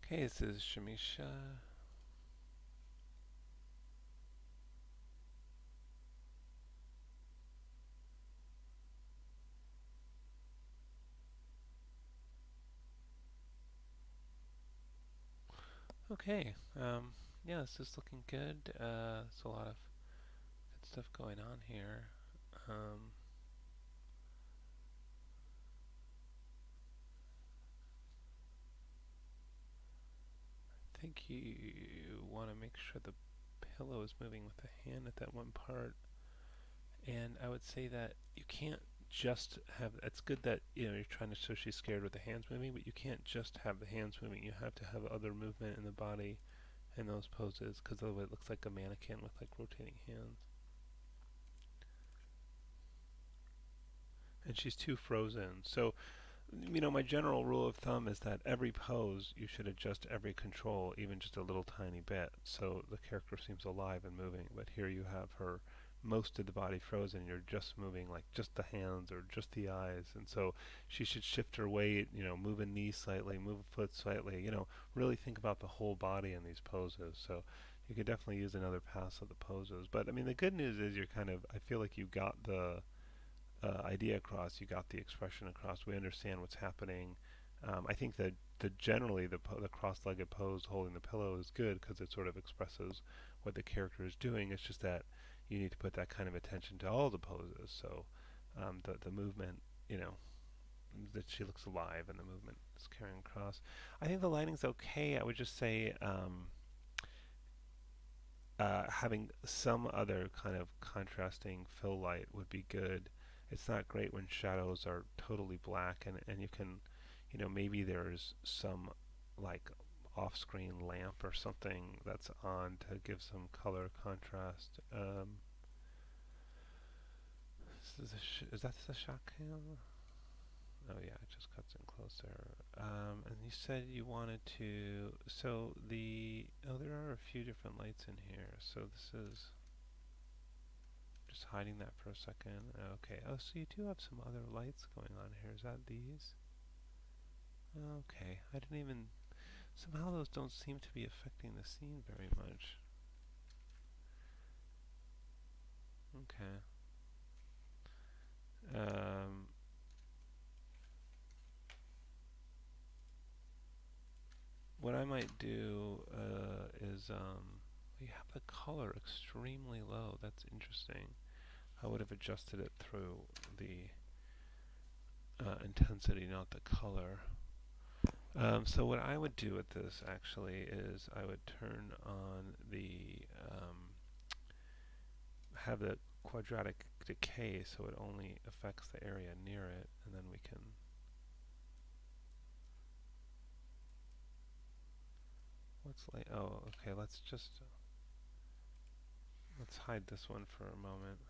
Okay, this is Shamisha. Okay, yeah, this is looking good. There's a lot of good stuff going on here. Um, I think you want to make sure the pillow is moving with the hand at that one part. And I would say that you can't just have. It's good that you're trying to show she's scared with the hands moving, but you can't just have the hands moving. You have to have other movement in the body in those poses, because otherwise it looks like a mannequin with like rotating hands. And she's too frozen. So my general rule of thumb is that every pose you should adjust every control, even just a little tiny bit, so the character seems alive and moving. But here you have her most of the body frozen. You're just moving like just the hands or just the eyes, and so she should shift her weight. Move a knee slightly, move a foot slightly. Really think about the whole body in these poses. So you could definitely use another pass of the poses. But I mean, the good news is you're kind of. I feel like you got the idea across, you got the expression across. We understand what's happening. I think that generally the cross-legged pose holding the pillow is good because it sort of expresses what the character is doing. It's just that you need to put that kind of attention to all the poses. So the movement, you know, that she looks alive and the movement is carrying across. I think the lighting's okay. I would just say having some other kind of contrasting fill light would be good. It's not great when shadows are totally black and you can, maybe there's some like off-screen lamp or something that's on to give some color contrast. Is that the shot cam? Oh yeah, it just cuts in closer. And you said you wanted to. There are a few different lights in here. So this is just hiding that for a second. Okay. Oh, so you do have some other lights going on here. Is that these? Okay. I didn't even. Somehow those don't seem to be affecting the scene very much. Okay. Um, what I might do is we have the color extremely low. That's interesting. I would have adjusted it through the intensity, not the color. So what I would do with this actually is I would turn on have the quadratic decay so it only affects the area near it, and then we can, okay, let's hide this one for a moment.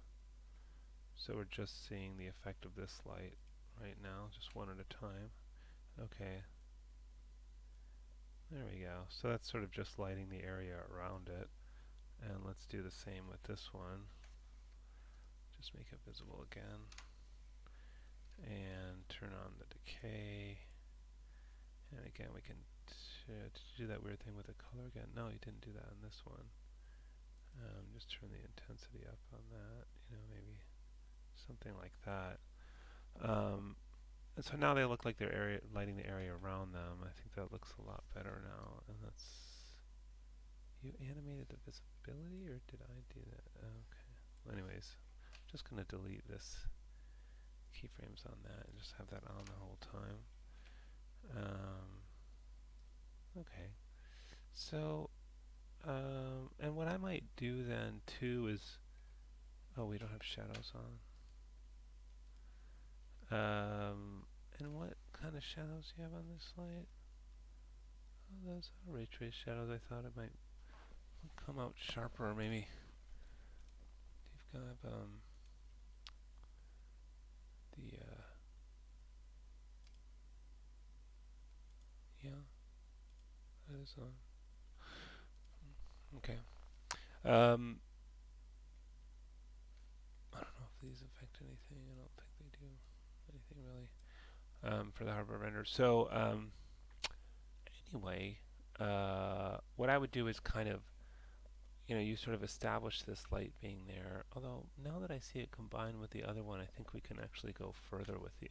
So we're just seeing the effect of this light right now, just one at a time. Okay, there we go. So that's sort of just lighting the area around it. And let's do the same with this one. Just make it visible again. And turn on the decay. And again, we can did you do that weird thing with the color again? No, you didn't do that on this one. Just turn the intensity up on that. Maybe something like that. And so now they look like they're lighting the area around them. I think that looks a lot better now. And that's you animated the visibility, or did I do that? Okay. Well, anyways, I'm just gonna delete this keyframes on that and just have that on the whole time. Okay. So, and what I might do then too is, oh, we don't have shadows on. And what kind of shadows do you have on this light? Oh, those are ray trace shadows. I thought it might come out sharper, or maybe you've got the yeah, that is on. Okay. Um, I don't know if these affect anything. I don't think they do anything really for the hardware render. So anyway, what I would do is kind of, you sort of establish this light being there. Although now that I see it combined with the other one, I think we can actually go further with the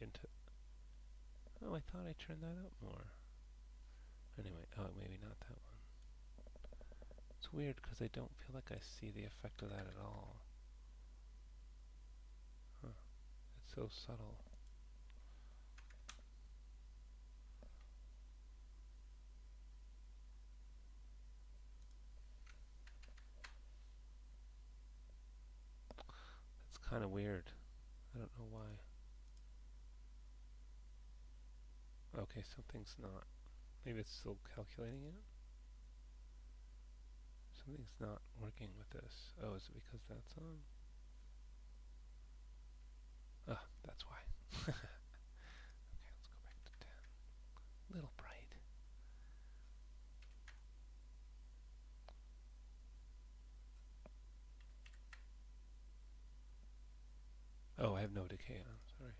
Oh, I thought I turned that up more. Anyway, oh, maybe not that one. It's weird because I don't feel like I see the effect of that at all. Huh. It's so subtle. It's kind of weird. I don't know why. Okay, something's not. Maybe it's still calculating it? Something's not working with this. Oh, is it because that's on? Ah, that's why. Okay, let's go back to 10. Little bright. Oh, I have no decay on. Sorry.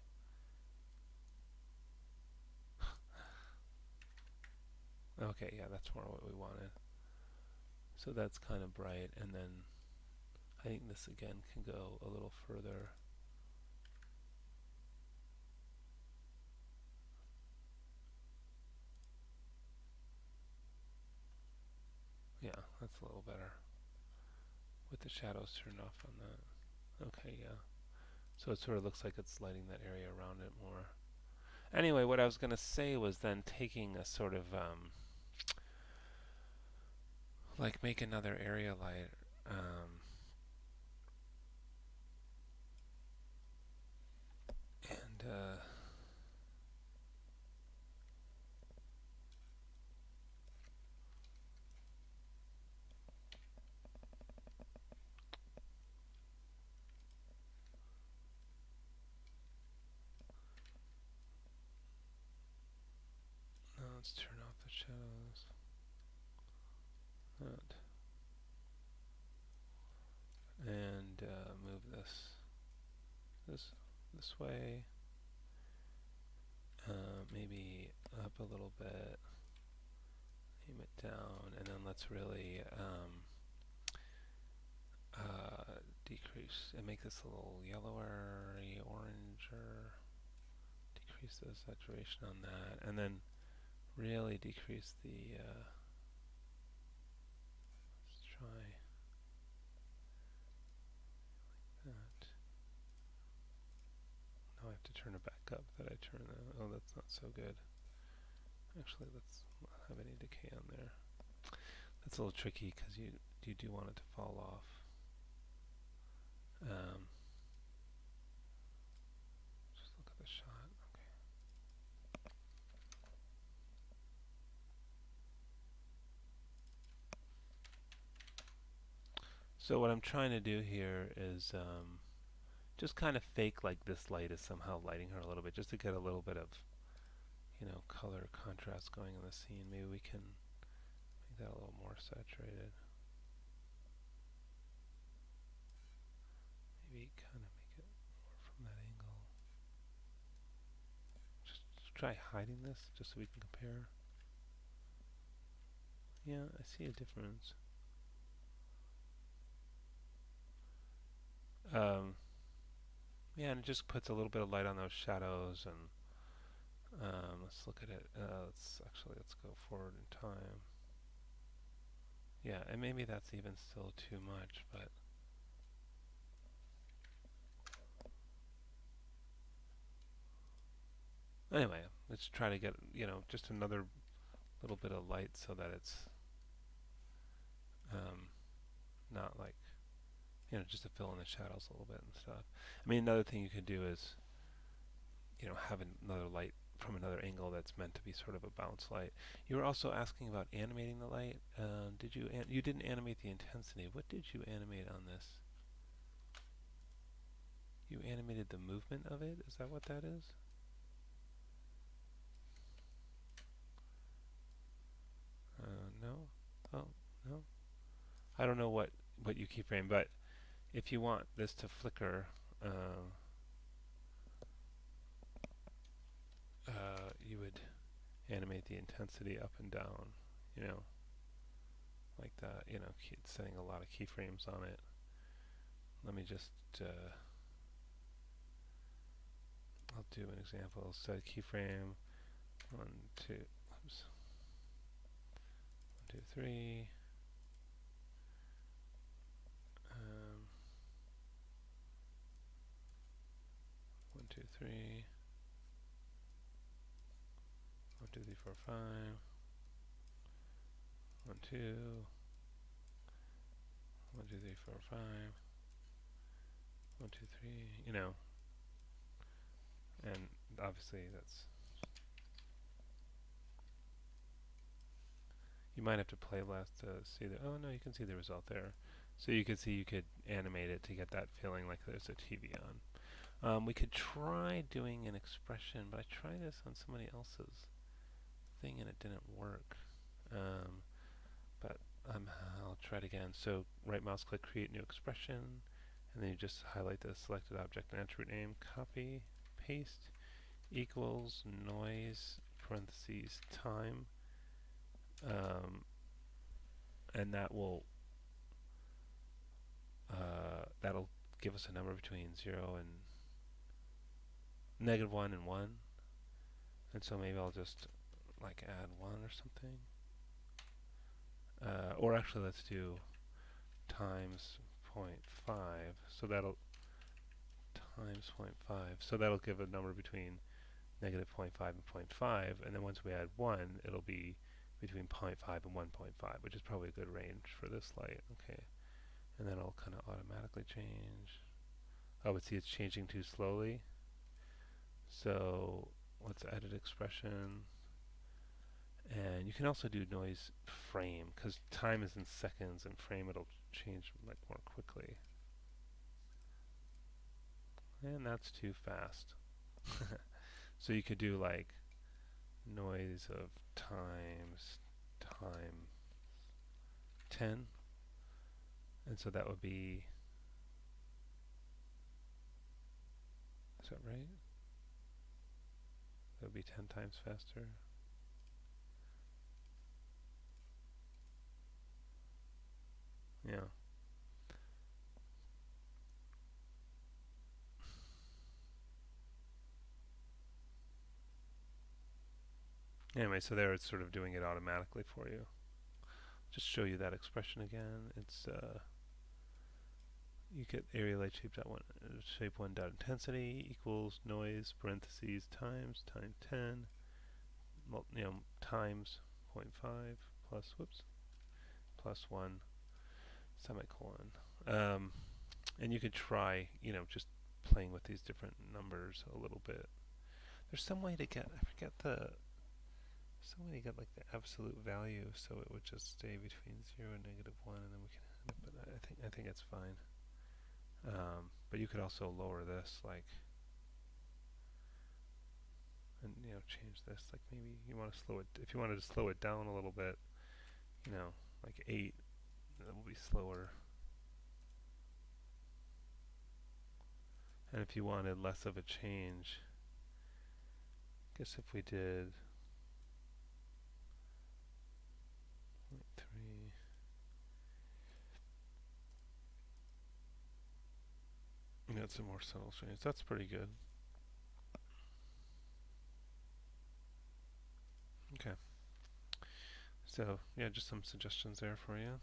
Okay, yeah, that's more what we wanted. So that's kind of bright, and then I think this again can go a little further. Yeah, that's a little better. With the shadows turned off on that. Okay, yeah. So it sort of looks like it's lighting that area around it more. Anyway, what I was going to say was then taking a sort of, like make another area light. And now let's turn off the shadows. That. And move this way. Maybe up a little bit. Aim it down, and then let's really decrease and make this a little yellower, oranger. Decrease the saturation on that, and then really decrease the. Let's try that. Now I have to turn it back up. That I turn that. Oh, that's not so good. Actually, let's not have any decay on there. That's a little tricky because you do want it to fall off. Just look at the shot. Okay. So what I'm trying to do here is just kind of fake like this light is somehow lighting her a little bit, just to get a little bit of, color contrast going in the scene. Maybe we can make that a little more saturated. Maybe kind of make it more from that angle. Just try hiding this just so we can compare. Yeah, I see a difference. Yeah, and it just puts a little bit of light on those shadows, and let's look at it. Let's go forward in time. Yeah, and maybe that's even still too much, but anyway, let's try to get, just another little bit of light so that it's not like, just to fill in the shadows a little bit and stuff. I mean, another thing you could do is, have another light from another angle that's meant to be sort of a bounce light. You were also asking about animating the light. You didn't animate the intensity. What did you animate on this? You animated the movement of it? Is that what that is? No? Oh, no? I don't know what you keyframe, but if you want this to flicker, you would animate the intensity up and down, like that, setting a lot of keyframes on it. Let me just, I'll do an example. Set keyframe 1, 2, oops, 1, 2, 3. 1, 2, 3. 1, 2, 3, 4, 5. 1, 2. 1, 2, 3, 4, 5. 1, 2, 3. And obviously that's. You might have to play less to see the. Oh no, you can see the result there. So you could see you could animate it to get that feeling like there's a TV on. We could try doing an expression, but I tried this on somebody else's thing and it didn't work. But I'll try it again. So right mouse click, create new expression, and then you just highlight the selected object and attribute name, copy, paste, equals, noise, parentheses, time, and that'll give us a number between 0 and -1 and 1. And so maybe I'll just like add 1 or something. Or actually let's do times 0.5. So that'll times 0.5. So that'll give a number between -0.5 and 0.5. And then once we add 1, it'll be between 0.5 and 1.5, which is probably a good range for this light. Okay. And then it'll kind of automatically change. Oh, but see, it's changing too slowly. So let's edit expression. And you can also do noise frame, because time is in seconds, and frame it'll change like more quickly. And that's too fast. So you could do like noise of times time 10. And so that would be, is that right? That would be 10 times faster. Yeah. Anyway, so there it's sort of doing it automatically for you. Just show you that expression again. It's you get area light shape 1 dot intensity equals noise parentheses times time 10 times 0.5 plus plus 1 semicolon. And you could try just playing with these different numbers a little bit. There's some way to get, I forget some way to get like the absolute value so it would just stay between 0 and -1, and then we can, but I think it's fine. But you could also lower this, like, and change this. Like maybe you want to slow it. If you wanted to slow it down a little bit, like 8, that will be slower. And if you wanted less of a change, I guess if we did like 3. It's a more subtle change. That's pretty good. Okay. So, yeah, just some suggestions there for you.